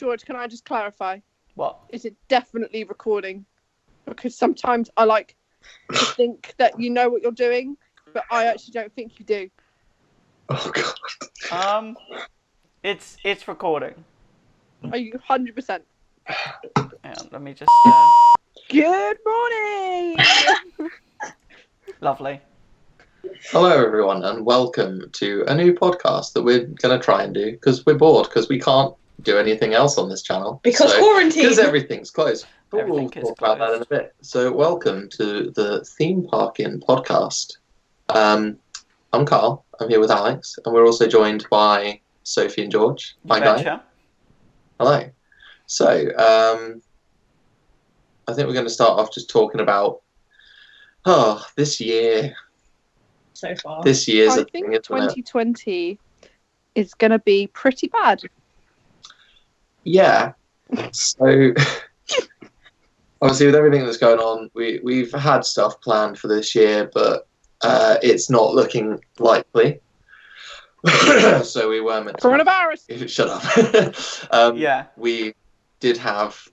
George, can I just clarify? What? Is it definitely recording? Because sometimes I like to think that you know what you're doing, but I actually don't think you do. Oh god. It's recording. Are you 100%? Hang on, let me just. Good morning! Lovely. Hello everyone and welcome to a new podcast that we're going to try and do because we're bored because we can't do anything else on this channel. Because quarantine. Because everything's closed. But we'll Everything is talk about that in a bit. So welcome to the Theme Parkin podcast. I'm Carl, I'm here with Alex, and we're also joined by Sophie and George. Hi guys. Hello. So, I think we're going to start off just talking about this year. So far. This year's I think 2020 is going to be pretty bad. Yeah. So, obviously, with everything that's going on, we've had stuff planned for this year, but it's not looking likely. So we were meant to... Coronavirus! Shut up. Yeah. We did have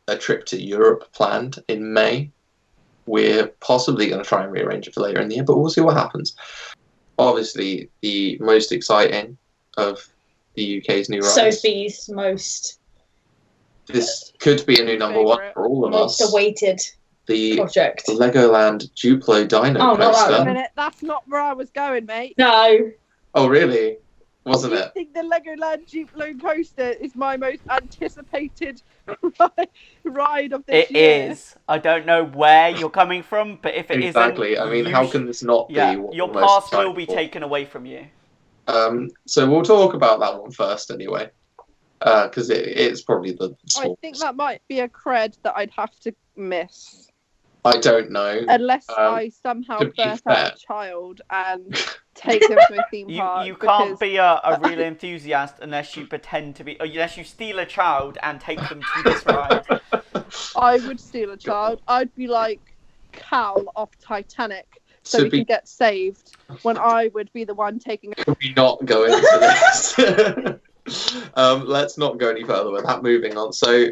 a trip to Europe planned in May. We're possibly going to try and rearrange it for later in the year, but we'll see what happens. Obviously, the most exciting of the UK's new rides. Sophie's most... This could be a new number one for all of us. Most awaited project. The Legoland Duplo Dino coaster. Not a minute, that's not where I was going, mate. No. Oh, really? Wasn't it? I think the Legoland Duplo coaster is my most anticipated ride of this year. It is. I don't know where you're coming from, but if it exactly. isn't... I mean, how can this not be? Your past will be taken away from you. So we'll talk about that one first anyway. Because it's probably the smallest. I think that might be a cred that I'd have to miss. I don't know. Unless I somehow birth out a child and take them to a theme park. You can't be a real enthusiast unless you pretend to be... Unless you steal a child and take them to this ride. I would steal a child. I'd be like Cal off Titanic so we can get saved when I would be the one taking... Can we not go into this? Let's not go any further with that. Moving on. So...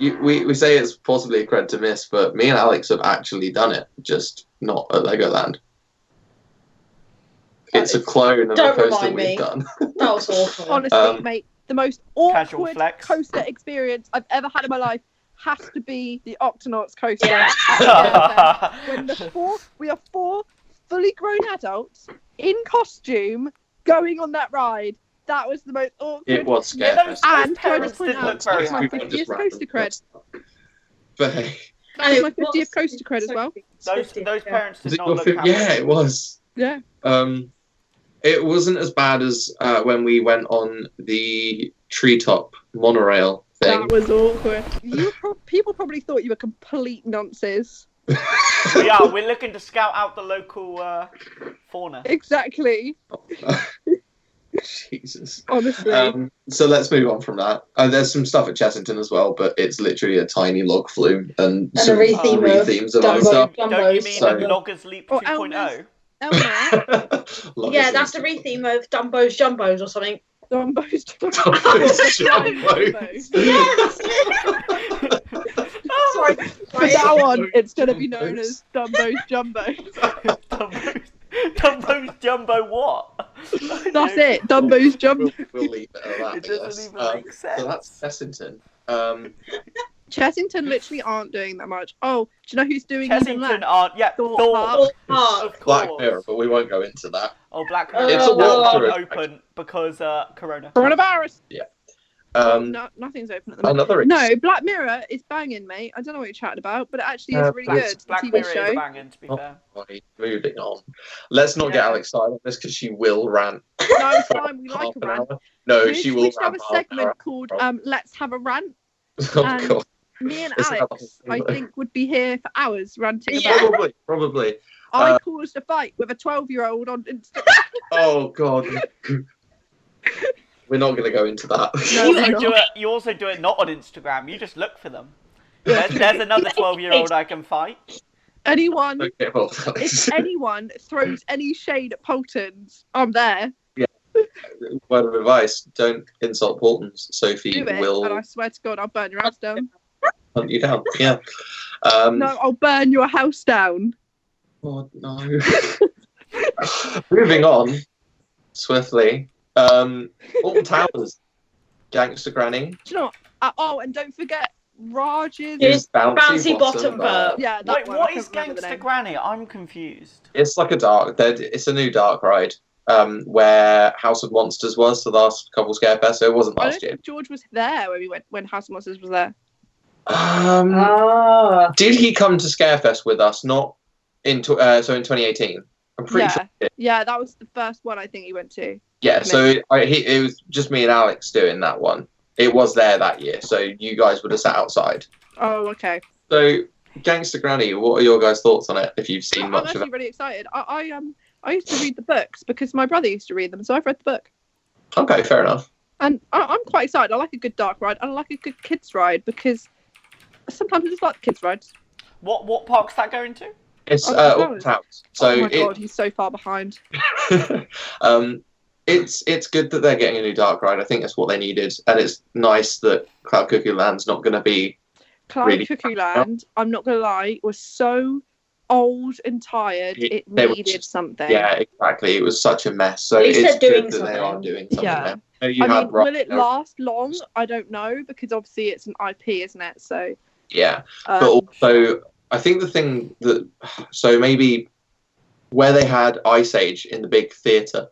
We say it's possibly a cred to miss, but me and Alex have actually done it, just not at Legoland. It's a clone of a coaster we've done. That was awful. Honestly, mate, the most awkward flex. coaster experience I've ever had in my life has to be the Octonauts coaster. When we are four fully grown adults in costume going on that ride. That was the most awkward. It was scary. Yeah, and can I just point out, that's my 50th coaster cred. But hey. That was my 50th coaster cred as well. Those parents did not look happy. Yeah, it was. Yeah. It wasn't as bad as when we went on the treetop monorail thing. That was awkward. People probably thought you were complete nonsense. We're looking to scout out the local fauna. Exactly. Jesus. Honestly. So let's move on from that. There's some stuff at Chessington as well, but it's literally a tiny log flume and some re-themes of other stuff. Don't you mean Loggers Leap 2.0? Yeah, that's the re-theme of Dumbo's Jumbos or something. Dumbo's Jumbos. Yes! Sorry. From now on, it's going to be known as Dumbo's Jumbos. Dumbo's Jumbo what? That's it, Dumbo's Jumbo. We'll leave it at that. It doesn't even make sense. So that's Chessington. Chessington literally aren't doing that much. Oh, do you know who's doing Chessington aren't, Thought Park. Of course. Black Mirror, but we won't go into that. Oh, Black Mirror. It's a walkthrough. Open because coronavirus. Yeah. No, nothing's open at the moment. No, Black Mirror is banging, mate. I don't know what you're chatting about, but it actually is really good. Black TV Mirror show. is banging, to be fair. Moving on. Let's not get Alex started on this because she will rant. No, it's fine. We like a rant. No, she will rant. We have a segment called Let's Have a Rant. Oh, God. Me and Alex, I think, would be here for hours ranting about Probably. I caused a fight with a 12-year-old on Instagram. Oh, God. We're not going to go into that. You also do it not on Instagram. You just look for them. There's another 12-year-old I can fight. If anyone throws any shade at Poltons, I'm there. Yeah. Word of advice: don't insult Portons. Sophie Do it, will and I swear to God, I'll burn your house down. hunt you down. Yeah. No, I'll burn your house down. Oh, no. Moving on swiftly. Alton Towers, Gangster Granny. Do you know what? Oh, and don't forget Raj's. Yes. Bouncy Bouncy Bottom Bottom Burp. Yeah, that Wait, one. what I is can't remember the Gangster name. Granny? I'm confused. It's like it's a new dark ride. Where House of Monsters was the last couple Scarefest, so it wasn't I last don't year. think George was there when we went when House of Monsters was there. Did he come to Scarefest with us? Not in 2018. I'm pretty sure. He did. Yeah, that was the first one I think he went to. Yeah, so it was just me and Alex doing that one. It was there that year, so you guys would have sat outside. Oh, okay. So, Gangster Granny, what are your guys' thoughts on it? If you've seen I'm much of actually it, really excited. I used to read the books because my brother used to read them, so I've read the book. okay, fair enough. And I'm quite excited. I like a good dark ride. And I like a good kids ride because sometimes I just like the kids rides. What park's that going to? It's Alton Alton Towers. So oh my God, he's so far behind. it's good that they're getting a new dark ride. I think that's what they needed, and it's nice that Cloud Cuckoo Land's not going to be. Cloud Really? Cuckoo Land, I'm not going to lie, was so old and tired. It They were needed just- something. Yeah, exactly. It was such a mess. So At least it's they're good doing that they are something. doing something. Yeah. Now. You I had mean, Rock- will it last long? I don't know because obviously it's an IP, isn't it? So. Yeah, but also I think the thing that maybe where they had Ice Age in the big theatre,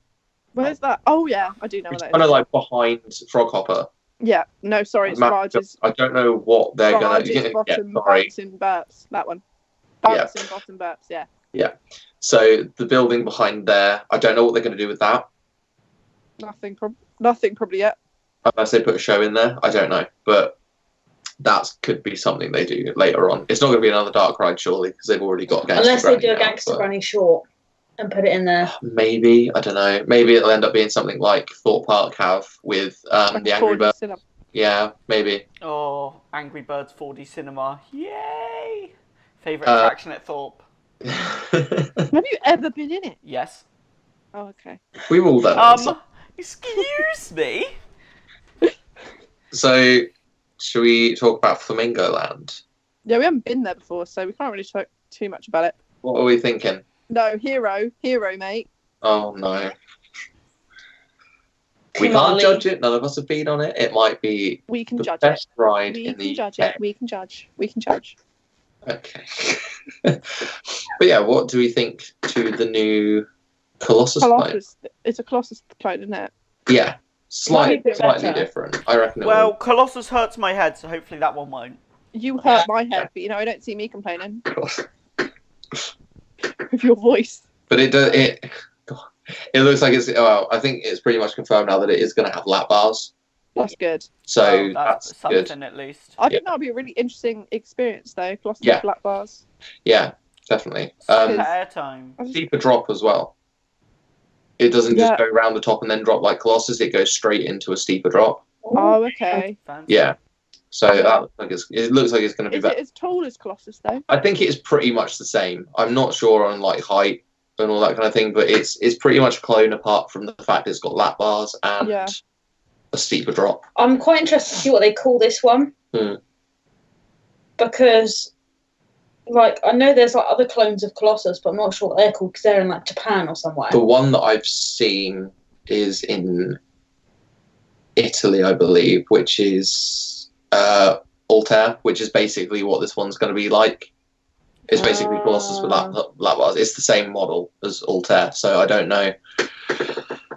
Where's that? Oh yeah, I do know it's that. kind of like behind Froghopper. Yeah, no, sorry, it's Matt- Raj's. I don't know what they're gonna. Raj's Yeah, bottom sorry. bouncing burps. That one. Yeah. Bouncing bottom burps. Yeah. So the building behind there, I don't know what they're going to do with that. Nothing probably yet. Unless they put a show in there, I don't know. But that could be something they do later on. It's not going to be another dark ride, surely, because they've already got Gangster Unless they Granny do a now, Gangster but Granny short and put it in there. Maybe, I don't know. Maybe it'll end up being something like Thorpe Park have with Like the a Angry 4D Birds. cinema. Yeah, maybe. Oh, Angry Birds 4D Cinema. Yay! Favourite Uh, attraction at Thorpe? Have you ever been in it? Yes. Oh, okay. We've all done it. Excuse me? So, should we talk about Flamingo Land? Yeah, we haven't been there before, so we can't really talk too much about it. What are we thinking? No, hero, mate. Oh no. We can't Kamali. judge it. None of us have been on it. It might be We can the judge best it. ride We in can the judge UK. it. We can judge. We can judge. Okay. But yeah, what do we think to the new Colossus clone? Colossus. It's a Colossus clone, isn't it? Yeah, Might be a bit slightly better. different. I reckon. It Well, will. Colossus hurts my head, so hopefully that one won't. You hurt my head, but I don't see me complaining God. with your voice. But it looks like it's. Well, I think it's pretty much confirmed now that it is going to have lap bars. That's good. So Well, that's something good. at least. I think that would be a really interesting experience, though. Colossus Yeah. black bars. Yeah, definitely. Airtime. Steeper drop as well. It doesn't just Yeah. go around the top and then drop like Colossus. It goes straight into a steeper drop. Oh, okay. Fancy. Yeah. So Yeah. that looks like it looks like it's going to be Is better. it as tall as Colossus, though? I think it is pretty much the same. I'm not sure on like height and all that kind of thing, but it's pretty much a clone apart from the fact it's got lap bars and Yeah. a steeper drop. I'm quite interested to see what they call this one. Because, like, I know there's like other clones of Colossus, but I'm not sure what they're called because they're in like Japan or somewhere. The one that I've seen is in Italy, I believe, which is Altair, which is basically what this one's going to be like. It's basically Colossus with lap bars. It's the same model as Altair, so I don't know.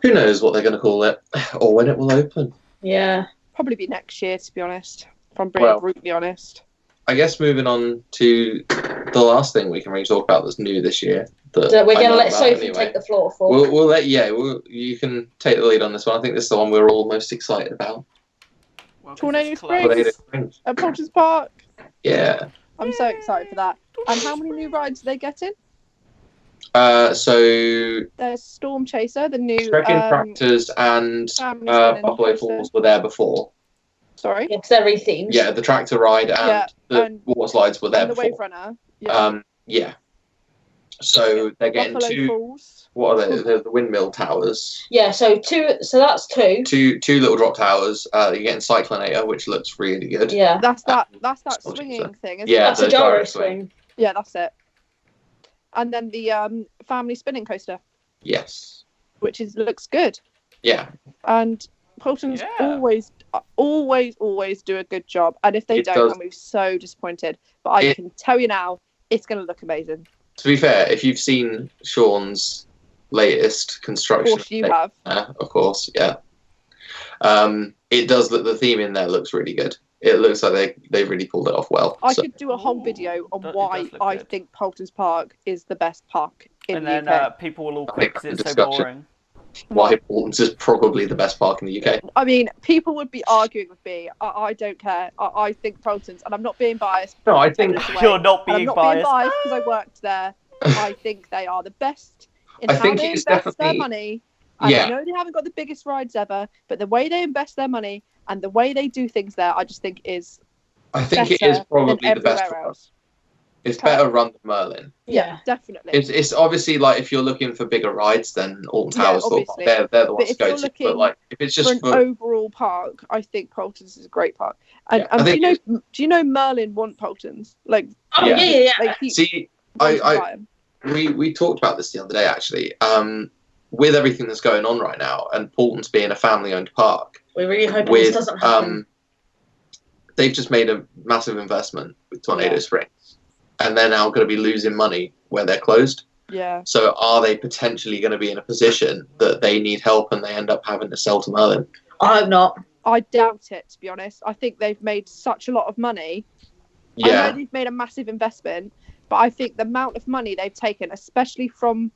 Who knows what they're going to call it or when it will open. Yeah. Probably be next year, to be honest. If I'm being Well- brutally honest. I guess moving on to the last thing we can really talk about that's new this year. That So we're I going to know let about Sophie anyway. take the floor for. We'll let you can take the lead on this one. I think this is the one we're all most excited about. Well, 'cause Tornado it's Springs. close. Tornado Springs. At Poulters Park. Yeah. I'm so excited for that. And how many new rides are they getting? So There's Storm Chaser, the new Trekking Tractors and family spinning Buffalo coaster. Falls were there before. Sorry. Yeah, 'cause they're rethemed. Yeah, the tractor ride and Yeah, the and- water slides were there And the Wave before. Runner. Yeah. Yeah. So they're getting Buffalo two. Falls. What are they? They're the windmill towers. Yeah, so that's two. Two little drop towers. You're getting Cyclonator, which looks really good. Yeah. That's that Just swinging thing, isn't Yeah, it? That's a the gyro gyro swing. swing. Yeah, that's it. And then the family spinning coaster, Yes. which looks good. Yeah. And Polton's Yeah. always do a good job. And if they It don't, does. I'm gonna be so disappointed. But I can tell you now, it's gonna look amazing. To be fair, if you've seen Sean's latest Of construction, course, you have. of course, yeah. It does look. The theme in there looks really good. It looks like they really pulled it off well. I So- could do a whole video on It does why look I good. think Polton's Park is the best park in And the then UK. people will all I quit think because the it's so discussion- boring. why Portland's is probably the best park in the UK. I mean, people would be arguing with me. I don't care. I think Polton's, and I'm not being biased. No, I think Away. You're not And I'm being not biased. being biased because I worked there. I think they are the best in I how think they it's invest their definitely- money. And Yeah. I know they haven't got the biggest rides ever, but the way they invest their money and the way they do things there, I just think is I think it better is probably than the best. everywhere else. It's better run than Merlin. Yeah, definitely. It's obviously like if you're looking for bigger rides, then Alton Yeah, Towers, obviously. they're the ones to if go you're to. looking But like if it's for just an for overall park, I think Polton's is a great park. And, Yeah, I and think do you know Merlin want Polton's? Like, Oh Yeah. yeah. like he see, wants to I buy 'em. we talked about this the other day actually. With everything that's going on right now, and Portland's being a family-owned park, We're really hoping with this doesn't happen. they've just made a massive investment with Tornado Yeah. Springs, and they're now going to be losing money where they're closed. Yeah. So are they potentially going to be in a position that they need help and they end up having to sell to Merlin? I hope not. I doubt it, to be honest. I think they've made such a lot of money. I Yeah, know they've made a massive investment, but I think the amount of money they've taken, especially from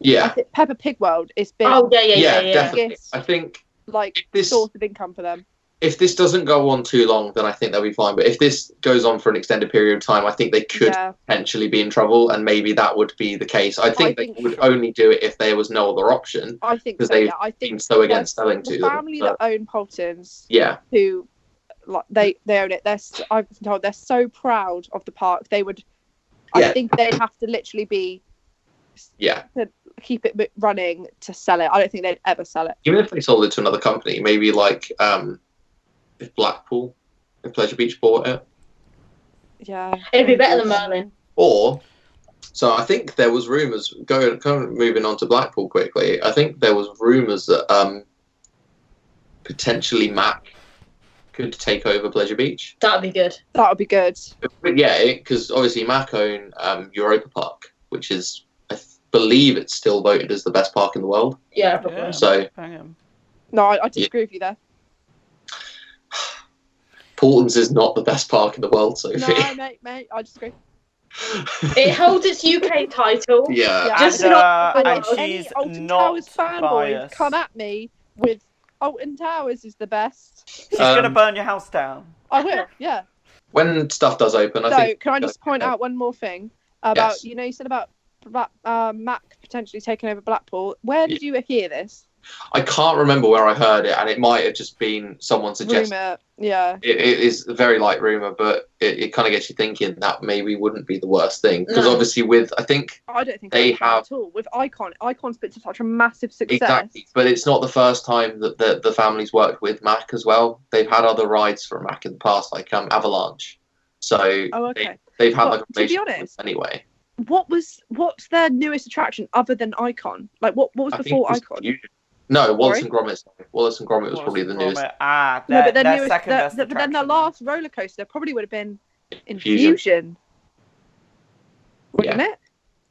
I yeah, think Peppa Pig World, is big. Oh yeah. definitely. Biggest, I think like if this source of income for them. if this doesn't go on too long, then I think they'll be fine. But if this goes on for an extended period of time, I think they could Yeah. potentially be in trouble, and maybe that would be the case. I think they think- would only do it if there was no other option, I think 'Cause so. they've Yeah, I being think so against selling the to them. family So, that own Polton's, yeah, who like they own it. I've been told they're so proud of the park. They would. Yeah. I think they'd have to literally be yeah. keep it running to sell it. I don't think they'd ever sell it. Even if they sold it to another company, maybe like if Pleasure Beach bought it, Yeah. It'd be better than Merlin. or so I think there was rumours moving on to Blackpool quickly. I think there was rumours that potentially Mac could take over Pleasure Beach. That'd be good. That would be good. But yeah, because obviously Mac own Europa Park, which is I believe it's still voted as the best park in the world. Yeah, probably. Yeah. So Bang 'em. No, I disagree with you there. Portland's is not the best park in the world, Sophie. No, mate, I disagree. It holds its UK title. Yeah. Yeah. Just and, not- And and if any she's Alton not Towers fanboys biased. come at me with Alton Towers is the best, She's gonna Um, burn your house down. I will. Yeah. When stuff does open, I So, think. can I just point out one more thing about Yes. you said about Mac potentially taking over Blackpool? Where did you hear this I can't remember where I heard it, and it might have just been someone suggesting. rumor? Yeah. It is a very light rumor, but it kind of gets you thinking that maybe wouldn't be the worst thing because No. obviously I think I don't think They it's bad have- at all with Icon's been such a massive success. exactly, but it's not the first time that the family's worked with Mac as well. They've had other rides from Mac in the past, like Avalanche. So Oh, okay. they've had Well, like a to be relationship with honest, them anyway. What's their newest attraction other than Icon? Like what was I think before it was Icon? Fusion. No, Wallace Sorry? and Gromit. Wallace and Gromit was probably the newest. Ah, No, but their their newest, second best but then their attraction. last roller coaster probably would have been Infusion. Infusion, wouldn't it?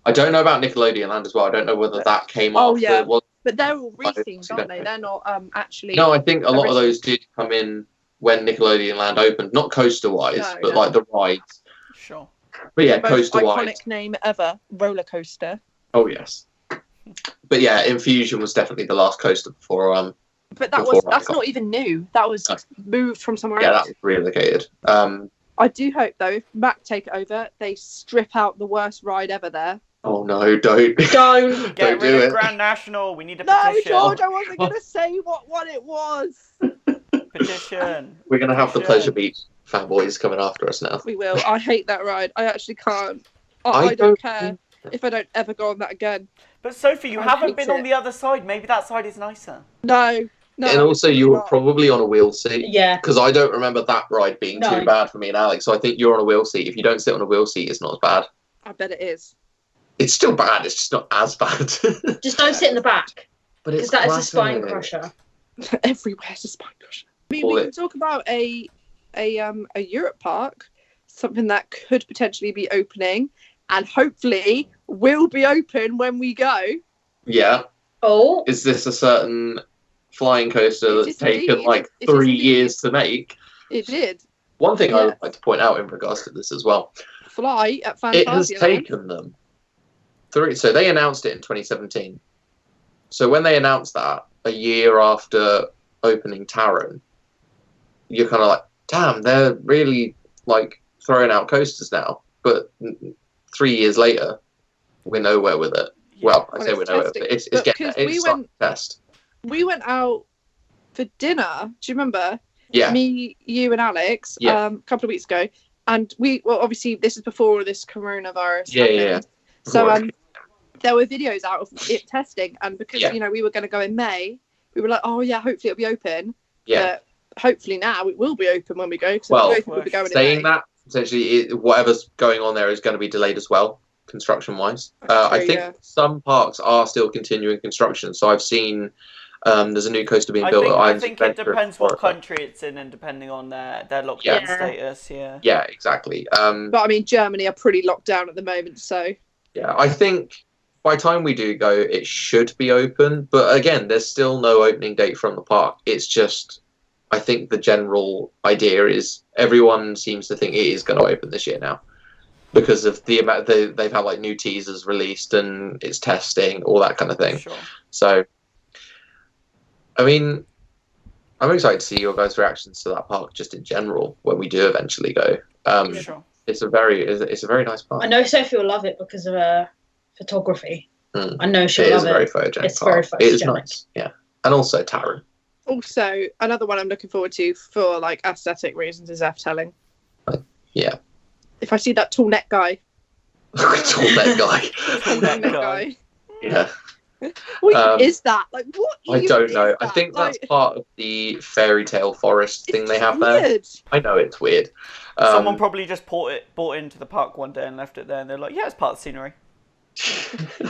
I don't know about Nickelodeon Land as well. I don't know whether that came Oh, after. yeah. Wallace. But they're all I don't rethemed, see aren't that. they? They're not actually. No, I think a lot of original. those did come in when Nickelodeon Land opened, not coaster wise, No, but no. like the rides. Sure. But yeah, Most coaster iconic wise. name ever, roller coaster. Oh yes. But yeah, Infusion was definitely the last coaster before. But that's Icon. not even new. That was No. moved from somewhere Yeah, else. that was relocated. I do hope though, if Mac take over, they strip out the worst ride ever there. Oh no, don't. Don't. Get Don't rid do of it. Grand National. We need a No, petition. George, I wasn't gonna say what one it was. Petition. We're gonna have the Sure. Pleasure Beach fanboys coming after us now. We will. I hate that ride. I actually can't. I I don't don't care. if I don't ever go on that again. But Sophie, you I haven't hate been on it. the other side. Maybe that side is nicer. No. And also, it's you were not. probably on a wheel seat. Yeah. Because I don't remember that ride being No. too bad for me and Alex. So I think you're on a wheel seat. If you don't sit on a wheel seat, it's not as bad. I bet it is. It's still bad. It's just not as bad. Just don't sit in the back, But because it's that is a spine classic. crusher. Everywhere's a spine crusher. I mean, we can talk about a Europe park, something that could potentially be opening, and hopefully will be open when we go. Yeah. Oh. Is this a certain flying coaster It that's is taken indeed. like It is 3 indeed. years to make? It did. One thing I Yeah. would like to point out in regards to this as well, Fly at it has Fantasyland. taken them 3. So they announced it in 2017. So when they announced that a year after opening Taron, you're kind of like, damn, they're really like throwing out coasters now. But 3 years later, we're nowhere with it. Well, I Well, say it's we're nowhere. testing. But it's But getting because it's we starting went- to test. We went out for dinner. Do you remember? Yeah. Me, you, and Alex. Yeah. A couple of weeks ago, and obviously this is before this coronavirus. Yeah, happened. yeah. So there were videos out of it testing, and because Yeah. we were going to go in May, we were like, oh yeah, hopefully it'll be open. Yeah. But hopefully now it will be open when we go. Because Well, we'll be going in saying May. that, essentially, whatever's going on there is going to be delayed as well, construction-wise. I True, think yeah. some parks are still continuing construction. So I've seen there's a new coaster being built. I at think Islands it Adventure depends in what Florida. country it's in and depending on their lockdown Yeah. status. Yeah. Yeah, exactly. But I mean, Germany are pretty locked down at the moment, so Yeah, I think by the time we do go, it should be open. But again, there's still no opening date from the park. It's just, I think the general idea is everyone seems to think it is going to open this year now because of the amount they've had like new teasers released and it's testing, all that kind of thing. Sure. So, I mean, I'm excited to see your guys' reactions to that park just in general when we do eventually go. Sure. It's a very nice park. I know Sophie will love it because of her photography. Mm. I know she'll It is love a very it. photogenic It's park. very It is photogenic. nice, yeah. And also Taron. also another one I'm looking forward to for like aesthetic reasons is F-telling. Yeah. If I see that tall neck guy, Tall neck guy. tall neck guy. Yeah. What is that? Like, what? I even don't is know. I that? think that's Like, part of the fairy tale forest thing it's they have weird. there. I know it's weird. Someone probably just bought into the park one day and left it there, and they're like, "Yeah, it's part of the scenery."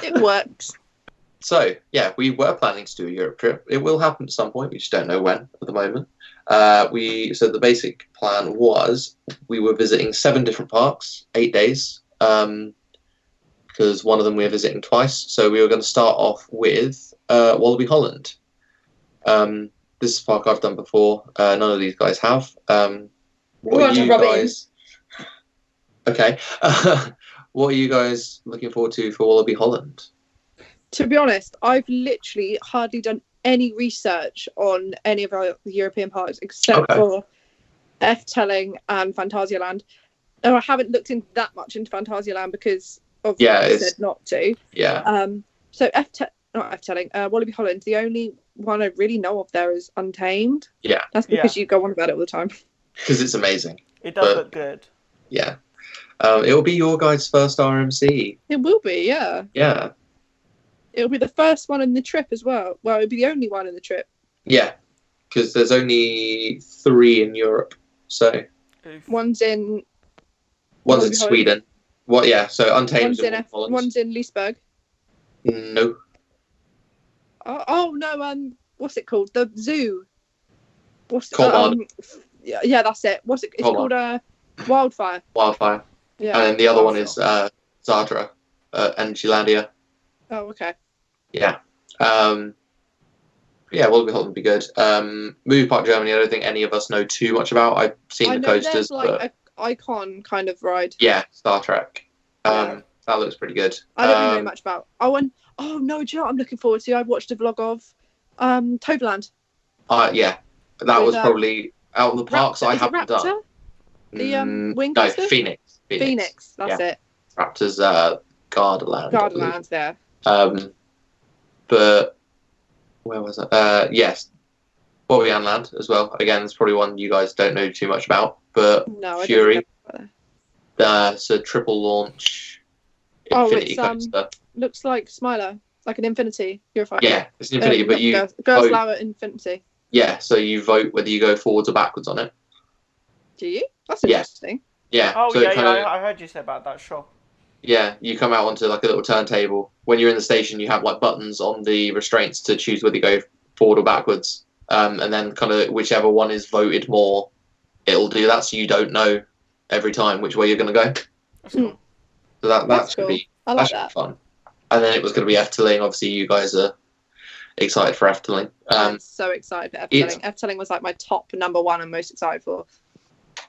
It works. So, yeah, we were planning to do a Europe trip. It will happen at some point. We just don't know when at the moment. So the basic plan was we were visiting 7 different parks, 8 days, because one of them we were visiting twice. So we were going to start off with Wallaby Holland. This is a park I've done before. None of these guys have. What are you guys? Okay. What are you guys looking forward to for Wallaby Holland? To be honest, I've literally hardly done any research on any of our European parks except for F-telling and Phantasialand. And I haven't looked into that much into Phantasialand because of what I said not to. Yeah. So not F-telling, Wallaby Holland, the only one I really know of there is Untamed. Yeah. That's because you go on about it all the time. Because it's amazing. It does look good. Yeah. It will be your guys' first RMC. It will be, yeah. Yeah. It'll be the first one in the trip as well. Well, it'll be the only one in the trip. Yeah. Because there's only 3 in Europe. So one's in Sweden. What? Yeah. So Untamed. One's in Leesburg. No. Oh no. What's it called? The zoo. What's Colmar. Yeah, that's it. What's it? It's Colmar. called Wildfire. Wildfire. Yeah. And then the other one is Zadra, Energylandia. Oh, okay. Yeah. Yeah, Wallaby Holland would be good. Movie Park Germany, I don't think any of us know too much about. I've seen the coasters. There's like an icon kind of ride. Yeah, Star Trek. That looks pretty good. I don't really know much about. Oh no, do you know what I'm looking forward to? I've watched a vlog of Toverland. Yeah. That was probably out of the parks I haven't done. The wing No, coaster? Phoenix. That's it. Raptors Gardaland. Gardaland's there. But where was it? Yes, Bobby Land as well. Again, it's probably one you guys don't know too much about. But No, Fury. I don't know. It's a triple launch infinity it's coaster. looks like Smiler, like an infinity. Eurofighter. Yeah, it's an infinity, but you girls vote, allow it infinity. yeah, so you vote whether you go forwards or backwards on it. Do you? That's Yeah. interesting. Yeah. Oh so yeah, it kind yeah. of, I heard you say about that. Sure. yeah, you come out onto like a little turntable. When you're in the station, you have like buttons on the restraints to choose whether you go forward or backwards. And then kind of whichever one is voted more, it'll do that. So you don't know every time which way you're going to go. That's cool. So that That's should cool. be I like that. fun. And then it was going to be Efteling. Obviously, you guys are excited for Efteling. I'm so excited for Efteling. Efteling was like my top number one I'm most excited for.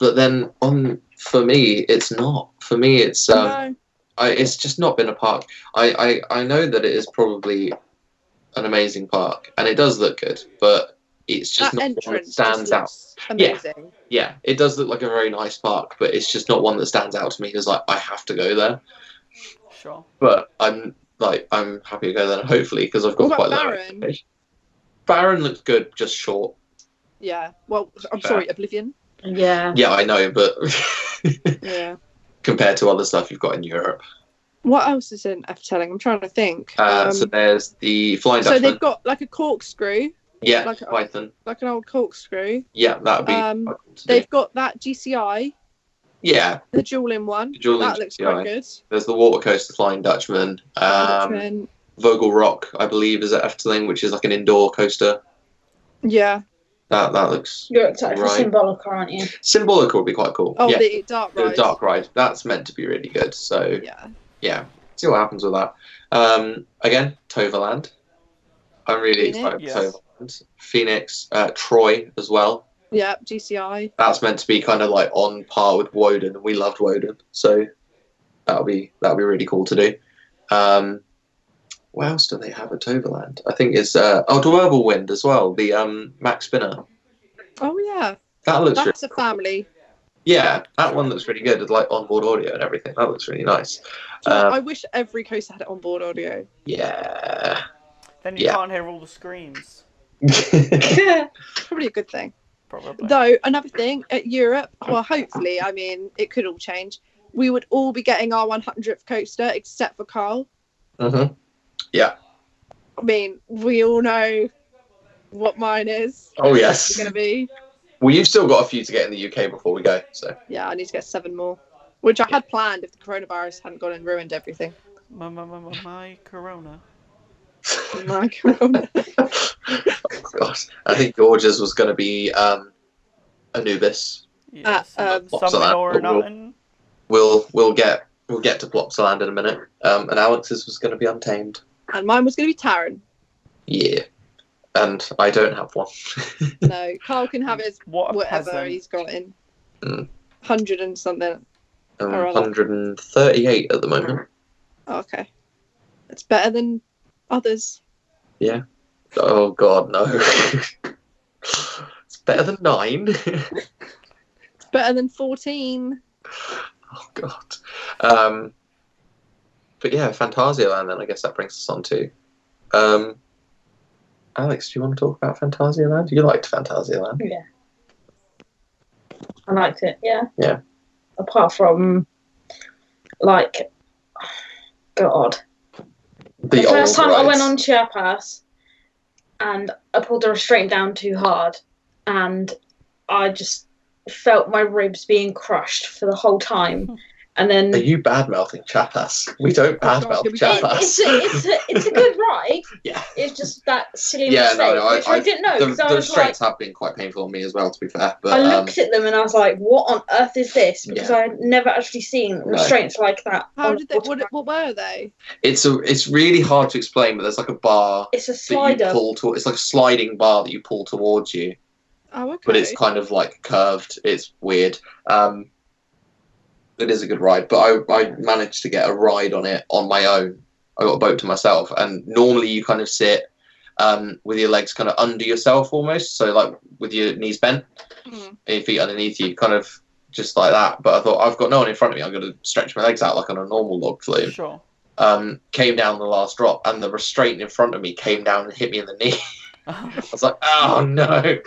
But then for me, it's not. For me, it's No. it's just not been a park. I know that it is probably an amazing park, and it does look good, but it's just That not one that entrance stands out. amazing. Yeah, it does look like a very nice park, but it's just not one that stands out to me as like I have to go there. Sure. But I'm happy to go there, hopefully, because I've got What quite about low Baron? expectations. Baron looks good, just short. Yeah. Well, I'm sorry, Oblivion. Yeah. Yeah, I know, but Yeah. compared to other stuff you've got in Europe. What else is in Efteling? I'm trying to think. So there's the Flying So Dutchman. they've got like a corkscrew, Yeah, like Python. like an old corkscrew. Yeah, that would be Um, quite cool to do. They've got that GCI, Yeah, the dual-in one. the dual-in That looks GCI. quite good. There's the water coaster Flying Dutchman. Dutchman. Vogel Rock, I believe, is at Efteling, which is like an indoor coaster. Yeah. That looks You're excited for right. Symbolica, aren't you? Symbolica would be quite cool. Oh, yeah, the dark the ride. dark ride. That's meant to be really good. So Yeah. see what happens with that. Again, Toverland. I'm really Phoenix. excited for Yes. Toverland. Phoenix, Troy as well. Yeah. GCI. That's meant to be kind of like on par with Woden. We loved Woden, so that'll be really cool to do. What else do they have at Toverland? I think it's Whirlwind as well. The Max Spinner. Oh yeah. That looks That's really a family. Yeah, that one looks really good. It's like onboard audio and everything. That looks really nice. Do you know, I wish every coaster had it on board audio. Yeah. Then you Yeah. can't hear all the screams. Probably a good thing. Probably. Though another thing at Europe, well, hopefully, I mean, it could all change. We would all be getting our 100th coaster except for Carl. Yeah. I mean, we all know what mine is. Oh It's yes. going to be. Well, you've still got a few to get in the UK before we go. So Yeah, I need to get 7 more, which I had planned if the coronavirus hadn't gone and ruined everything. My Corona. My corona. oh gosh, I think George's was going to be Anubis. Yes. Plopsaland, Something or but nothing. We'll get to Plopsaland in a minute. And Alex's was going to be Untamed. And mine was going to be Taron. Yeah. And I don't have one. No, Carl can have his What a whatever peasant. he's got in. Mm. 100 and something. I'm Or other. 138 at the moment. Oh, okay. It's better than others. Oh god, no. It's better than 9. It's better than 14. Oh god. But yeah, Phantasialand then I guess that brings us on to. Alex, do you want to talk about Phantasialand? You liked Phantasialand. Yeah. I liked it, yeah. Yeah. Apart from, like, God. The first time I went on Chiapas and I pulled the restraint down too hard and I just felt my ribs being crushed for the whole time. And then Are you bad mouthing Chiapas? We don't bad mouth here we go. Chiapas. it's a good ride. Yeah. It's just that silly Yeah, mistake, no, which I didn't know. The 'cause I was restraints like, have been quite painful on me as well, to be fair. But I looked at them and I was like, "What on earth is this?" Because Yeah. I had never actually seen restraints like that. How on did they? water. What were they? it's really hard to explain. But there's like a bar It's a that you slider. pull to. It's like a sliding bar that you pull towards you, Oh, okay. but it's kind of like curved. It's weird. It is a good ride, but I managed to get a ride on it on my own. I got a boat to myself, and normally you kind of sit with your legs kind of under yourself almost, so like with your knees bent, Hmm. and your feet underneath you, kind of just like that. But I thought, I've got no one in front of me, I'm going to stretch my legs out like on a normal log flume. Sure. Came down the last drop, and the restraint in front of me came down and hit me in the knee. I was like, oh no.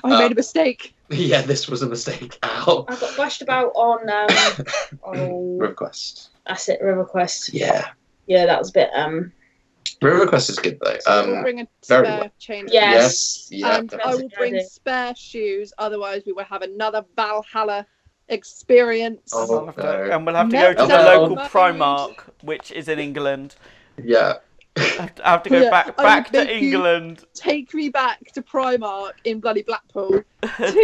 I made a mistake. Yeah, this was a mistake. Ow. I got bashed about on River Quest. that's it, River Quest. Yeah. Yeah, that was a bit River Quest is good though. We'll bring a very spare well. chain. Yes. Yeah. And definitely. I will bring spare shoes. Otherwise, we will have another Valhalla experience. Oh, no. And we'll have to No, go to the no. local Primark, which is in England. Yeah. I have to go Yeah, back I would to make you England. Take me back to Primark in bloody Blackpool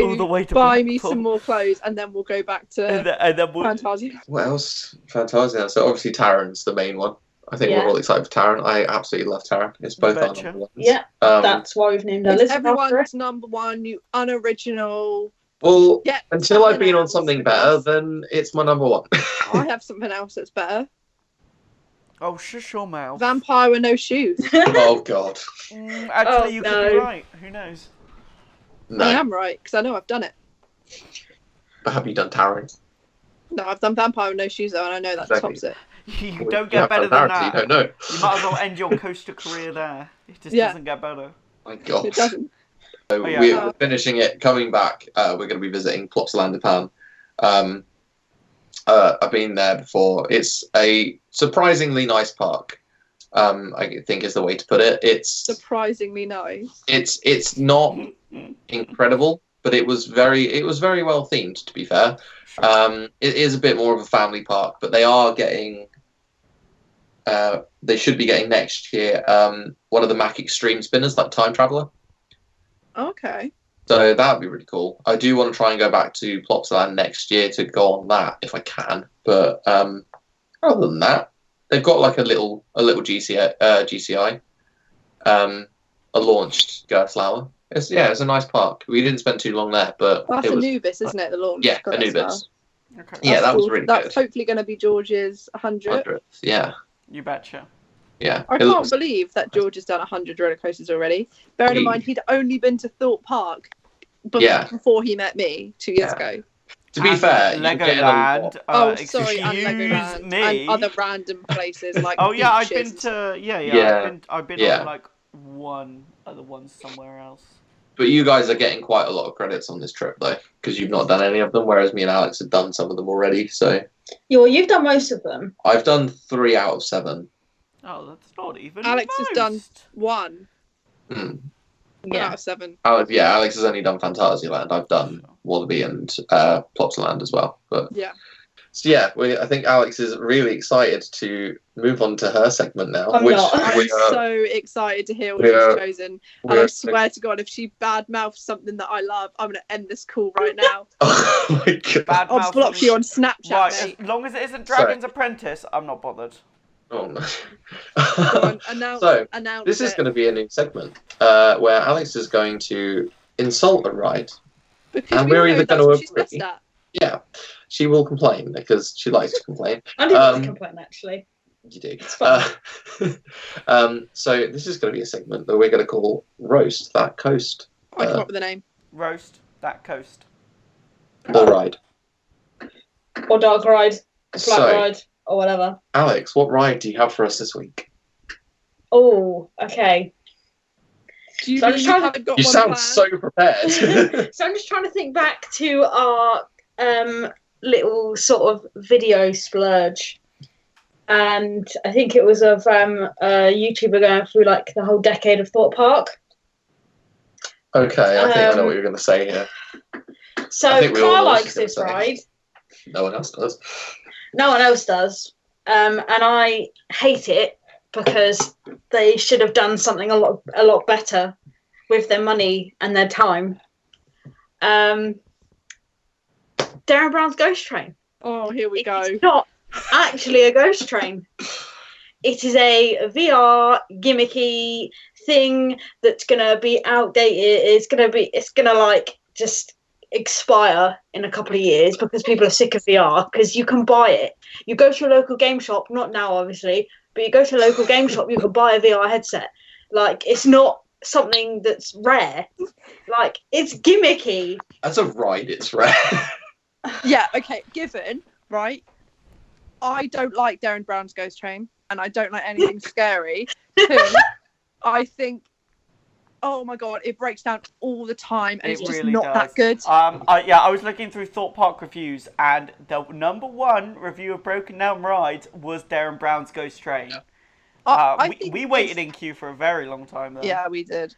All the way to buy me Blackpool. some more clothes, and then we'll go back to And then we'll... Fantasia. What else? Fantasia. So obviously Taran's the main one. I think Yeah. we're all excited for Taran. I absolutely love Taran. It's both our Betcha. number ones. Yeah, that's why we've named It's Elizabeth after everyone's it. number one, you unoriginal. Well, Yeah, until I've something been on else, something because better, then it's my number one. I have something else that's better. Oh, shush your mouth. Vampire with no shoes. Oh god. Actually, Oh, you could no. be right. Who knows? No. I am right, because I know I've done it. But have you done Taran? No, I've done Vampire with no shoes though, and I know that Exactly. tops it. You Well, don't you get have better done than Taran, so that. you don't know. You might as well end your coaster career there. It just Yeah. doesn't get better. My god. It doesn't. So Oh, yeah. we're finishing it, coming back. We're going to be visiting Plopsaland Japan. I've been there before. It's a surprisingly nice park. I think is the way to put it. It's Surprisingly nice. it's not incredible, but it was very well themed. To be fair, it is a bit more of a family park, but they are getting. They should be getting next year. One of the Mac Extreme spinners, like Time Traveler. Okay. So that'd be really cool. I do want to try and go back to Plopsaland next year to go on that if I can. But other than that, they've got like a little GCI, a launched Gerstlauer. It's a nice park. We didn't spend too long there, but That's it was Anubis, isn't it? The launch. yeah, Got it as Anubis. Okay. Yeah, that was cool. really That's good. hopefully going to be George's 100. 100th. Yeah, You betcha. yeah. I It can't looks- believe that George has done 100 roller coasters already. Bearing in mind, he'd only been to Thorpe Park Yeah. before he met me 2 years Yeah. ago. To be And fair, you're getting a Legoland. lot. Sorry, and excuse Legoland me. and other random places like Oh yeah, I've beaches. been to Yeah. I've been Yeah. on like one other one somewhere else. But you guys are getting quite a lot of credits on this trip though, because you've not done any of them, whereas me and Alex have done some of them already. So Yeah, well, you've done most of them. I've done 3 out of 7. Oh, that's not even. Alex has done most. one. Hmm. One out of 7. Alex has only done Fantasyland. I've done Wallaby and Plopsaland as well. But Yeah. so yeah, I think Alex is really excited to move on to her segment now. I'm which not. I'm we are, so excited to hear what we are- she's chosen. And we're- I swear to God, if she badmouths something that I love, I'm going to end this call right now. Oh my god! Bad I'll mouth block you on Snapchat, Right, mate. as long as it isn't Dragon's Apprentice, I'm not bothered. Oh no! Go on, announce, So announce this is it. going to be a new segment where Alex is going to insult a ride. Because and we we're know either that's gonna what she's agree. best at. Yeah, she will complain because she likes to complain. I didn't complain actually. You do. It's fine. So this is going to be a segment that we're going to call Roast That Coast. I come up with a name. Roast that coast. Or ride. Or Dark Ride, Black So, Ride, or whatever. Alex, what ride do you have for us this week? Oh, okay. Do you So I'm really just trying to- haven't got You one sound planned? so prepared. So I'm just trying to think back to our little sort of video splurge. And I think it was of a YouTuber going through like the whole decade of Thorpe Park. Okay, I think I know what you're going to say here. So I think we all Carl know what likes she's this gonna say. ride. No one else does. No one else does. And I hate it because they should have done something a lot better with their money and their time. Darren Brown's Ghost Train. Oh, here we go. It's not actually a ghost train. It is a VR gimmicky thing that's gonna be outdated. It's gonna like just expire in a couple of years because people are sick of VR. Because you can buy it. You go to a local game shop, not now obviously, but you go to a local game shop, you can buy a VR headset. Like it's not something that's rare. Like it's gimmicky. As a ride, it's rare. Yeah, okay, given, right? I don't like Darren Brown's Ghost Train, and I don't like anything scary. 2, I think oh my god, it breaks down all the time, and It it's just really not does. that good. I was looking through Thought Park reviews, and the number one review of Broken Down Rides was Darren Brown's Ghost Train. I think We waited in queue for a very long time, though. Yeah, we did.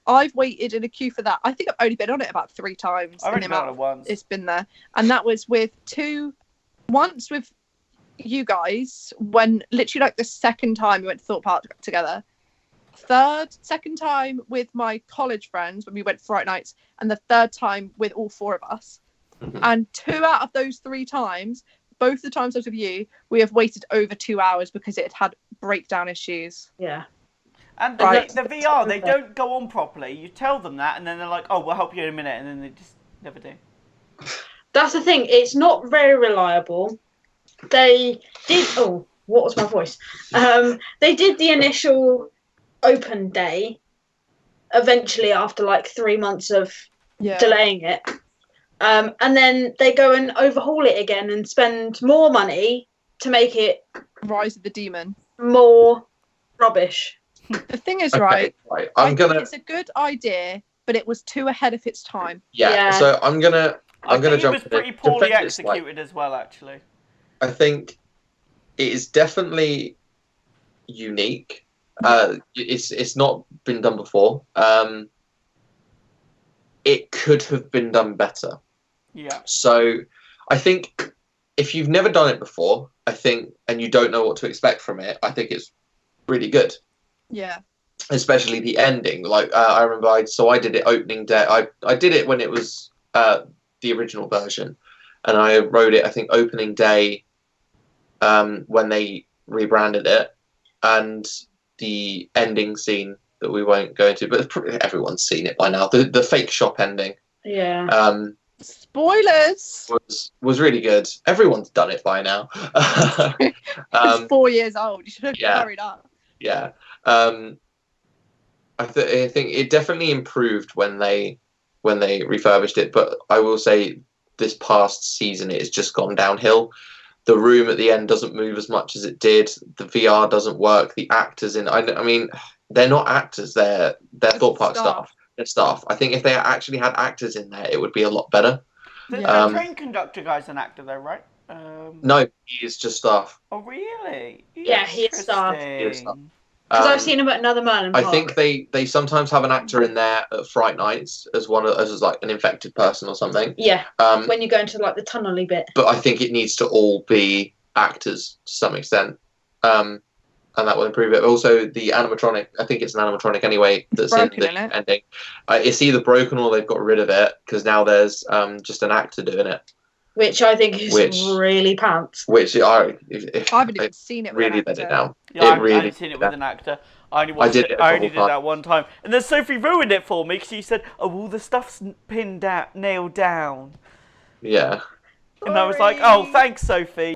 I've waited in a queue for that. I think I've only been on it about 3 times. I've only been on it once. It's been there, and that was once with you guys, when literally like the second time we went to Thought Park together. Second time with my college friends when we went Friday nights, and the third time with all 4 of us. Mhm. And 2 out of those 3 times, both the times I was with you, we have waited over 2 hours because it had breakdown issues. Yeah. And Right. the VR, they don't go on properly. You tell them that, and then they're like, "Oh, we'll help you in a minute," and then they just never do. That's the thing. It's not very reliable. They did. Oh, what was my voice? They did the initial open day. Eventually, after like 3 months of delaying it, and then they go and overhaul it again and spend more money to make it Rise of the Demon. more rubbish. The thing is, Okay, right, right. I think it's a good idea, but it was too ahead of its time. Yeah. So I'm gonna It jump was in. pretty poorly Defend it slightly. executed as well, actually. I think it is definitely unique. It's not been done before. It could have been done better. Yeah. So I think if you've never done it before, and you don't know what to expect from it, I think it's really good. Yeah. Especially the ending. Like I remember, I did it opening day. I did it when it was the original version, and I wrote it, I think, opening day when they rebranded it, and the ending scene that we won't go into, but everyone's seen it by now. The fake shop ending. Yeah. Spoilers. Was really good. Everyone's done it by now. It's 4 years old. You should have hurried up. Yeah. I think it definitely improved when they refurbished it, but I will say this past season it has just gone downhill. The room at the end doesn't move as much as it did. The VR doesn't work. The actors I mean, they're not actors. They're Thought Park staff. They're staff. I think if they actually had actors in there, it would be a lot better. The train conductor guy's an actor, though, right? No, he is just staff. Oh, really? Yeah, he is staff. He is staff. Because I've seen him at another Merlin Park. I think they sometimes have an actor in there at Fright Nights as like an infected person or something. Yeah. When you go into like the tunnely bit. But I think it needs to all be actors to some extent, and that will improve it. Also, the animatronic. I think it's an animatronic anyway. That's in the ending. It's either broken or they've got rid of it because now there's just an actor doing it. Which I think is really pants. Which I haven't even seen it. Really let it down. Yeah, I haven't seen it with an actor. I only did that one time, and then Sophie ruined it for me because she said, "Oh, all the stuff's nailed down." Yeah. And I was like, "Oh, thanks, Sophie."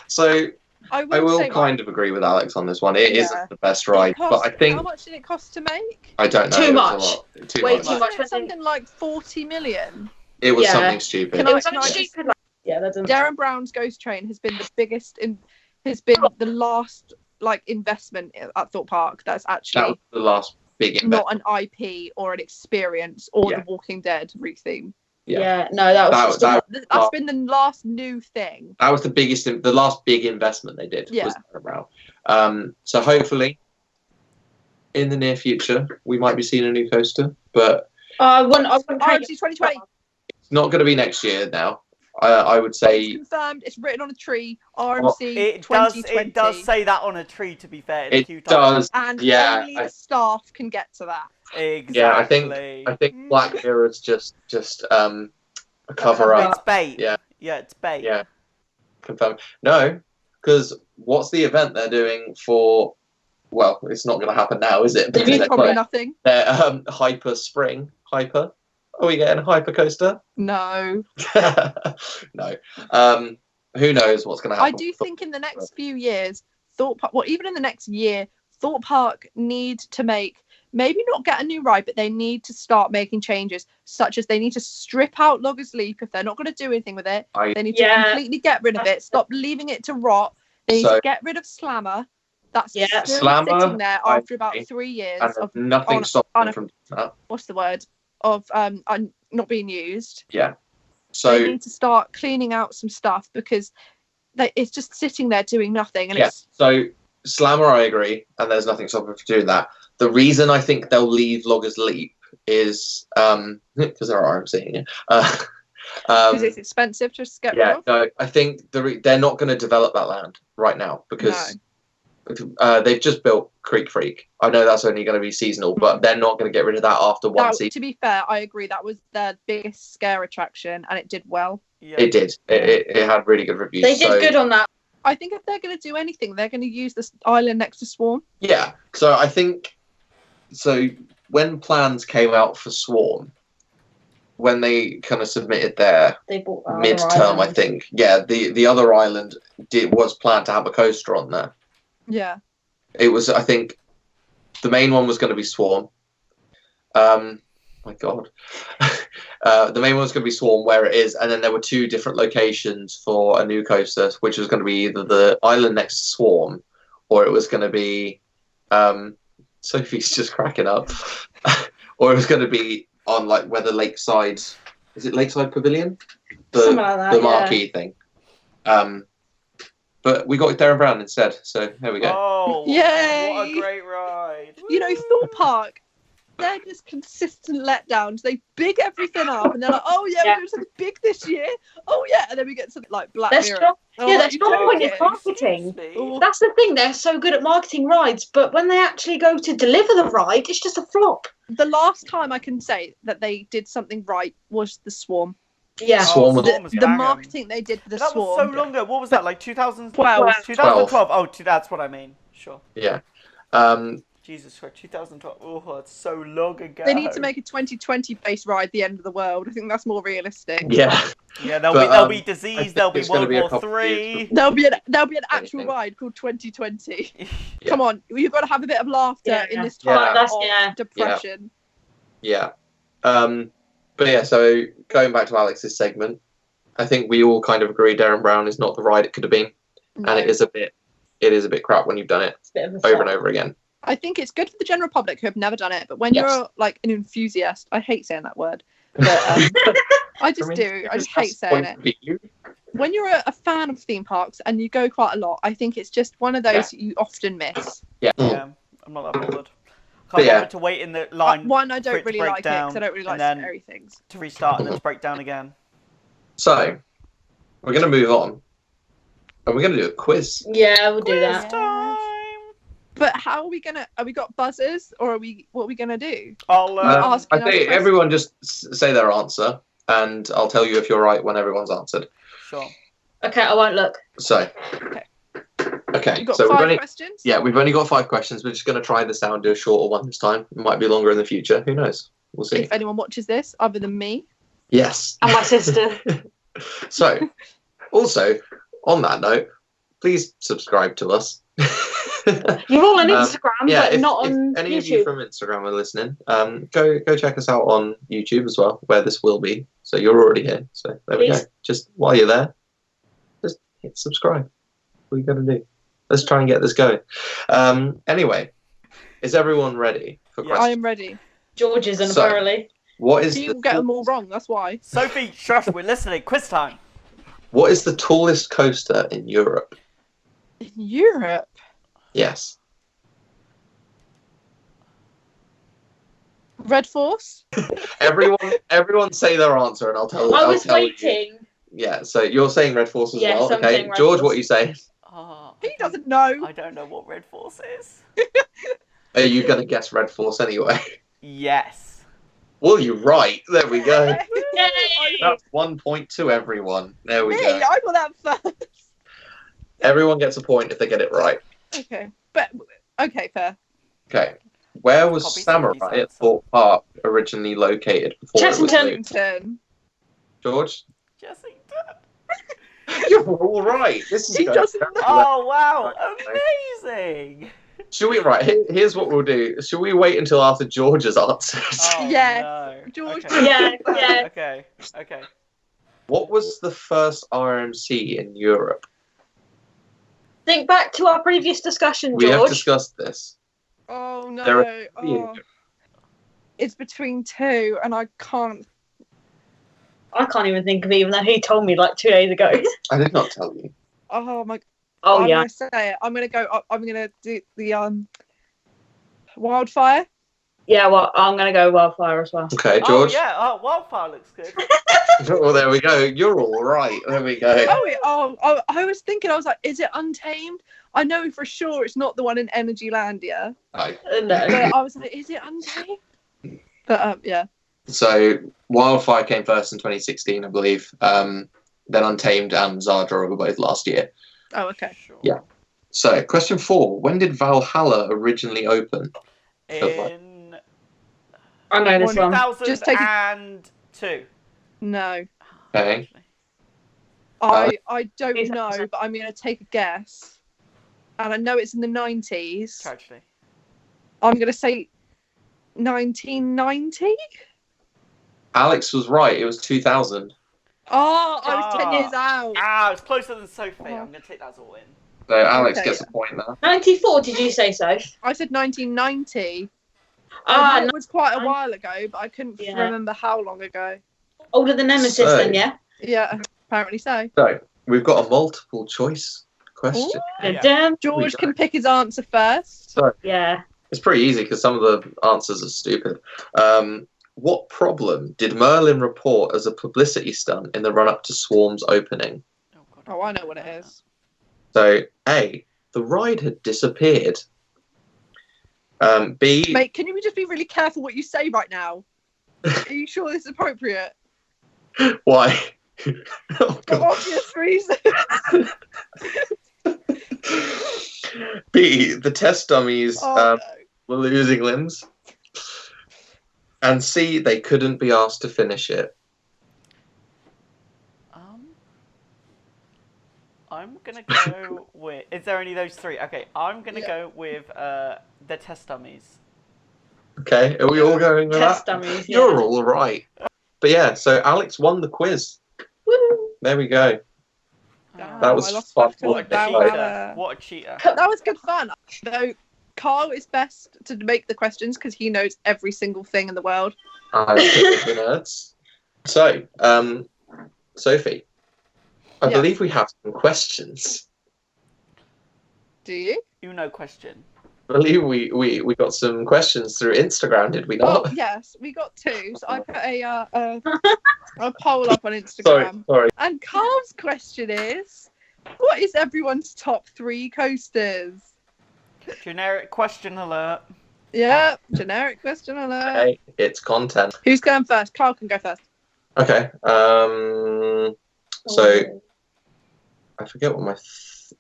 So I will kind of agree with Alex on this one. It isn't the best ride, but I think how much did it cost to make? I don't know. Too much. Way too much. Something like 40 million. It was something stupid. It was something stupid. Darren Brown's Ghost Train has been the biggest has been the last investment at Thought Park that's actually that was the last big investment. Not an IP or an experience or the Walking Dead re-theme. Yeah, no, that's been the last new thing. That was the last big investment they did. Was Darren Brown. So hopefully, in the near future, we might be seeing a new coaster, but RMC 2020. It's not going to be next year now. I would say it's confirmed. It's written on a tree. RMC 2020. It does say that on a tree. To be fair, it does. And only the staff can get to that. Exactly. Yeah, I think Black Mirror's just a cover up. It's bait. Yeah, it's bait. Yeah, confirmed. No, because what's the event they're doing for? Well, it's not going to happen now, is it? Probably nothing. Hyper Spring. Hyper. Are we getting a hyper coaster? No. No. Who knows what's going to happen? I do think in the next few years, Thought Park, even in the next year, Thought Park need to maybe not get a new ride, but they need to start making changes, such as they need to strip out Logger's Leap if they're not going to do anything with it. They need to completely get rid of it. Stop leaving it to rot. They need to get rid of Slammer. That's Yeah. still Slammer, sitting there I after about agree. 3 years And of nothing stopped on them a- from doing that. what's the word of not being used. Yeah. They So need to start cleaning out some stuff because it's just sitting there doing nothing. And it's so Slammer, I agree, and there's nothing stopping them from doing that. The reason I think they'll leave Loggers Leap is because there are, I'm seeing it. because it's expensive to get rid of. No, I think they're not going to develop that land right now because they've just built Creek Freak. I know that's only going to be seasonal, but they're not going to get rid of that after one season. To be fair, I agree. That was their biggest scare attraction, and it did well. Yeah. It did. It had really good reviews. They did good on that. I think if they're going to do anything, they're going to use this island next to Swarm. Yeah. So I think when plans came out for Swarm, when they kind of submitted their midterm, I think, the other island was planned to have a coaster on there. Yeah. It was, I think, the main one was going to be Swarm. My God. The main one was going to be Swarm, where it is, and then there were 2 different locations for a new coaster, which was going to be either the island next to Swarm, or it was going to be Sophie's just cracking up, or it was going to be on like where the Lakeside, is it Lakeside Pavilion, Something like that, the marquee thing. But we got Darren Brown instead, so there we go. Oh, yay! What a great ride! You know, Thorpe Park, they're just consistent letdowns. They big everything up, and they're like, "Oh yeah, we're doing something big this year. Oh yeah," and then we get something like Black Mirror. That's not point in marketing. That's the thing. They're so good at marketing rides, but when they actually go to deliver the ride, it's just a flop. The last time I can say that they did something right was the Swarm. Yeah. Swarm was The marketing they did for the that Swarm. was so long ago. What was that, like 2012? 2012. Oh, that's what I mean. Sure. Yeah. Jesus Christ, 2012. Oh, it's so long ago. They need to make a 2020 base ride, The End of the World. I think that's more realistic. Yeah. Yeah, there'll be disease. There'll be World War 3. There'll be an actual ride called 2020. Yeah. Come on, you've got to have a bit of laughter in this time of depression. Yeah. But yeah, so going back to Alex's segment, I think we all kind of agree Darren Brown is not the ride it could have been, and it is a bit crap when you've done it over and over again. I think it's good for the general public who have never done it, but when you're like an enthusiast, I hate saying that word, but I just do. I just hate saying it. When you're a fan of theme parks and you go quite a lot, I think it's just one of those you often miss. Yeah, I'm not that bothered. Can't bother to wait in the line. One, I don't really like it because I don't really like scary things. To restart and then to break down again. So, we're going to move on. And we're going to do a quiz. Yeah, we'll do that. Time. But how are we going to... Are we got buzzers or what are we going to do? I'll I think everyone just say their answer and I'll tell you if you're right when everyone's answered. Sure. Okay, I won't look. So... Okay, You've got so 5 questions? Yeah, we've only got 5 questions. We're just going to try this out and do a shorter one this time. It might be longer in the future. Who knows? We'll see. If anyone watches this, other than me. Yes. And my sister. So, also, on that note, please subscribe to us. You're all on Instagram, but not on if any YouTube. of you from Instagram are listening, go check us out on YouTube as well, where this will be. So you're already here. So there we go. Just while you're there, just hit subscribe. What are you going to do? Let's try and get this going. Anyway, is everyone ready for questions? I am ready. George isn't, apparently. What is you get them all wrong, that's why. Sophie, shush, we're listening. Quiz time. What is the tallest coaster in Europe? In Europe? Yes. Red Force? Everyone say their answer and I'll tell you. I was waiting. Yeah, so you're saying Red Force as well. I'm Okay, George, Force. what are you saying? He doesn't know. I don't know what Red Force is. Are you going to guess Red Force anyway? Yes. Well, you're right. There we go. Yay! That's 1 point to everyone. There we go. I got that first. Everyone gets a point if they get it right. Okay. But okay, fair. Okay. Where was Copy Samurai Sophie's at Thorpe Park originally located before it was moved? Chessington. George? Jessica. You're all right. This is He going doesn't very know. Oh, well. wow. Amazing. Should we, here's what we'll do. Should we wait until after George has answered? Oh, Yeah. No. George. Okay. Yeah. Okay. What was the first RMC in Europe? Think back to our previous discussion, George. We have discussed this. Oh no. There Oh. It's between two, and I can't. I can't even think of it, even though he told me like 2 days ago. I did not tell you. Oh my. Oh I'm yeah. gonna say it. I'm gonna go. I'm gonna do the wildfire. Yeah, well, I'm gonna go wildfire as well. Okay, Oh George. yeah, wildfire looks good. Well, there we go. You're all right. There we go. I was thinking. I was like, is it Untamed? I know for sure it's not the one in Energylandia. Right. No. But I was like, is it Untamed? But yeah. So Wildfire came first in 2016, I believe. Then Untamed and Zardra were both last year. Oh, okay. Sure. Yeah. So question 4: when did Valhalla originally open? In I know this one. 2002. No. Okay. I don't know, but I'm gonna take a guess. And I know it's in the 90s. Actually. I'm gonna say 1990. Alex was right. It was 2000. Oh, I was 10 years out. It's closer than Sophie. I'm going to take that as all in. So Alex Okay. gets a point there. 94, did you say so? I said 1990. Ah, It was quite a while ago, but I couldn't Yeah. remember how long ago. older than Nemesis So- then, yeah? Yeah, apparently so. So we've got a multiple choice question. Yeah. Damn. George can pick his answer first. So Yeah. it's pretty easy because some of the answers are stupid. What problem did Merlin report as a publicity stunt in the run-up to Swarm's opening? Oh, God. Oh, I know what it is. So A, the ride had disappeared. B, Mate, can you just be really careful what you say right now? Are you sure this is appropriate? why? Oh, For God. obvious reasons. B, the test dummies Oh, were losing limbs. And C, they couldn't be asked to finish it. I'm gonna go with. Is there any of those three? Okay, I'm gonna Yeah. go with the test dummies. Okay, are we all going with Test that? dummies, yeah. You're all right. But yeah, so Alex won the quiz. Woo. There we go. That was I lost fun. my What a Valhalla. cheater! What a cheater! That was good fun. Though Carl is best to make the questions because he knows every single thing in the world. The nerds. So, Sophie, I Yeah. believe we have some questions. Do you? No question. I believe we got some questions through Instagram, did we Oh not? yes, we got two. So I put a poll up on Sorry, Instagram. sorry. And Carl's question is, what is everyone's top 3 coasters? Generic question alert. Yeah, generic question alert. Okay, it's content. Who's going first? Carl can go first. Okay. So I forget what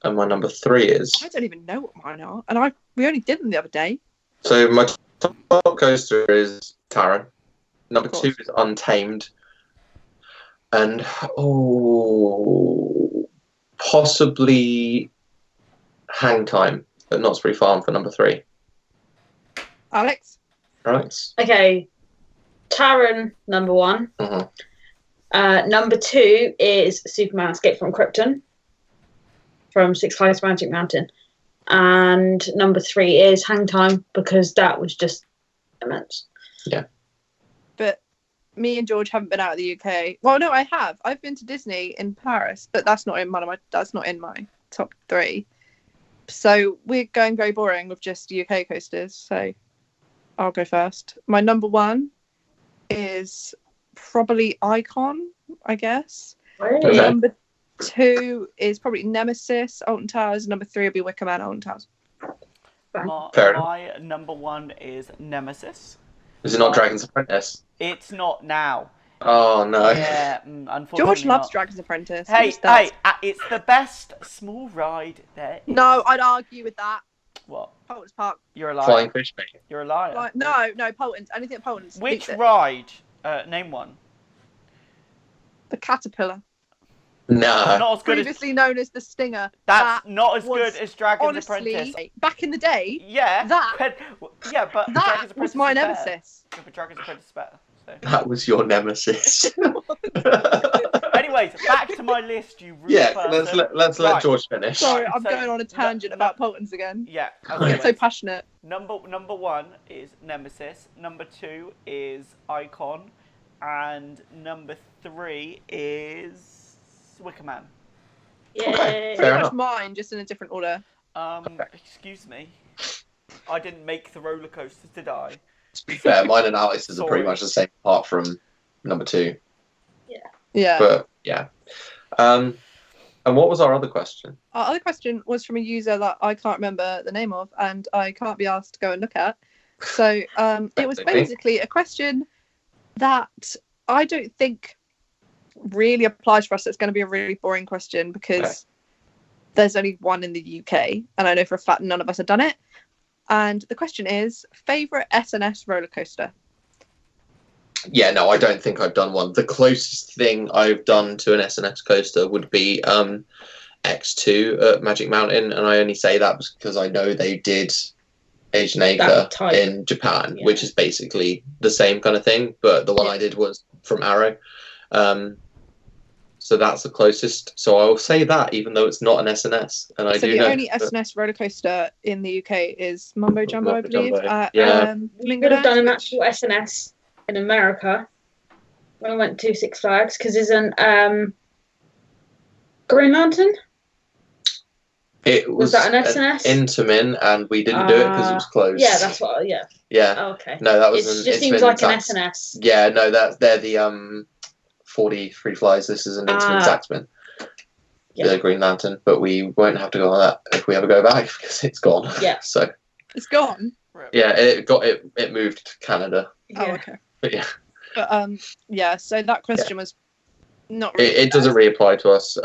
my number 3 is. I don't even know what mine are, and we only did them the other day. So my top coaster is Taron. Number Of 2 course. is Untamed. And possibly Hang Time at Knott's Berry Farm for number 3. Alex? Alex? Okay. Taron, number 1. Mhm. Number 2 is Superman Escape from Krypton from Six Flags Magic Mountain. And number 3 is Hang Time because that was just immense. But me and George haven't been out of the UK. Well, no, I have. I've been to Disney in Paris, but that's not in my top 3. So we're going very boring with just UK coasters. So I'll go first. My number 1 is probably Icon, I guess. Okay. Number 2 is probably Nemesis, Alton Towers. Number 3 will be Wicker Man, Alton Towers. Fair enough. My number 1 is Nemesis. Is it not Dragon's Apprentice? It's not now. Oh, no. Yeah, unfortunately. George loves not. Dragon's Apprentice. He Hey, just does. it's the best small ride there is. No, I'd argue with that. What? Polton's Park. You're a liar. Flying Fish, mate. You're a liar. Like, no, Polton's. Anything at Polton's. Which beats it. ride? Name one. The Caterpillar. No. Not as good as. Previously known as the Stinger. That's That not as was good as Dragon's honestly, Apprentice. back in the day, Yeah. that- but Dragon's that Apprentice was my is better. nemesis. Yeah, but Dragon's Apprentice is better. So. That was your nemesis. Anyway, Anyways, back to my list, you rude Yeah, person. let's Right. let George finish. Sorry, I'm going on a tangent about Poltons again. Yeah. I get so passionate. Number 1 is Nemesis. Number 2 is Icon, and number 3 is Wicker Man. Okay, Pretty fair much enough. mine, just in a different order. Excuse me. I didn't make the roller coasters, did I? To be fair, mine and Alice's are pretty Sorry. much the same, apart from number 2. Yeah. But yeah. And what was our other question? Our other question was from a user that I can't remember the name of, and I can't be asked to go and look at. So it was basically a question that I don't think really applies for us. It's going to be a really boring question because there's only one in the UK, and I know for a fact none of us have done it. And the question is, favourite SNS roller coaster? Yeah, no, I don't think I've done one. The closest thing I've done to an SNS coaster would be X2 at Magic Mountain, and I only say that because I know they did Asian Acre in Japan, which is basically the same kind of thing, but the one I did was from Arrow. So that's the closest. So I will say that, even though it's not an SNS. And the only SNS roller coaster in the UK is Mumbo Jumbo, I believe. We could have done an actual SNS in America when I went to Six Flags, because isn't Green Mountain? It was that an SNS? Intamin, and we didn't do it because it was closed. Yeah, that's what. Yeah. Yeah. Oh, okay. No, that was. It just seems like an SNS. Yeah, no, they're the 40 free flies. This is an Intamin Zaxman. The Green Lantern, but we won't have to go on that if we ever go back because it's gone. Yeah. So. It's gone. Yeah, it moved to Canada. Oh, okay. But yeah. But yeah. So that question was not. Really it doesn't reapply to us.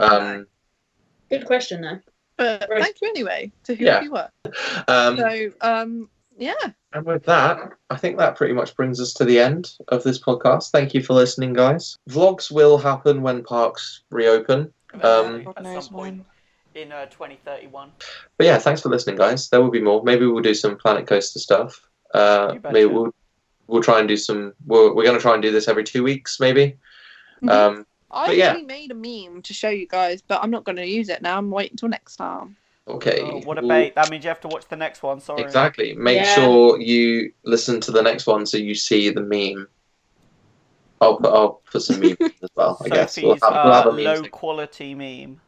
Good question, though. But thank you anyway to whoever you were. Yeah. And with that, I think that pretty much brings us to the end of this podcast. Thank you for listening, guys. Vlogs will happen when parks reopen. At some point in 2031. But yeah, thanks for listening, guys. There will be more. Maybe we'll do some Planet Coaster stuff. Maybe we'll try and do some. We're going to try and do this every 2 weeks, maybe. Mm-hmm. I actually made a meme to show you guys, but I'm not going to use it now. I'm waiting until next time. Okay. What a bait. That means you have to watch the next one. Sorry. Exactly. Make sure you listen to the next one so you see the meme. I'll put some memes as well, I guess. We'll have a meme low quality meme.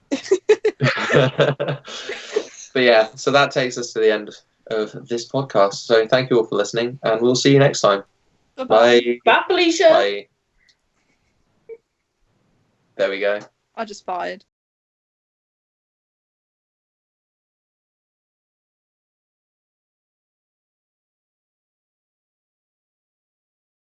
But yeah, so that takes us to the end of this podcast. So thank you all for listening, and we'll see you next time. Bye-bye. Bye, Felicia. Bye. There we go. I just fired.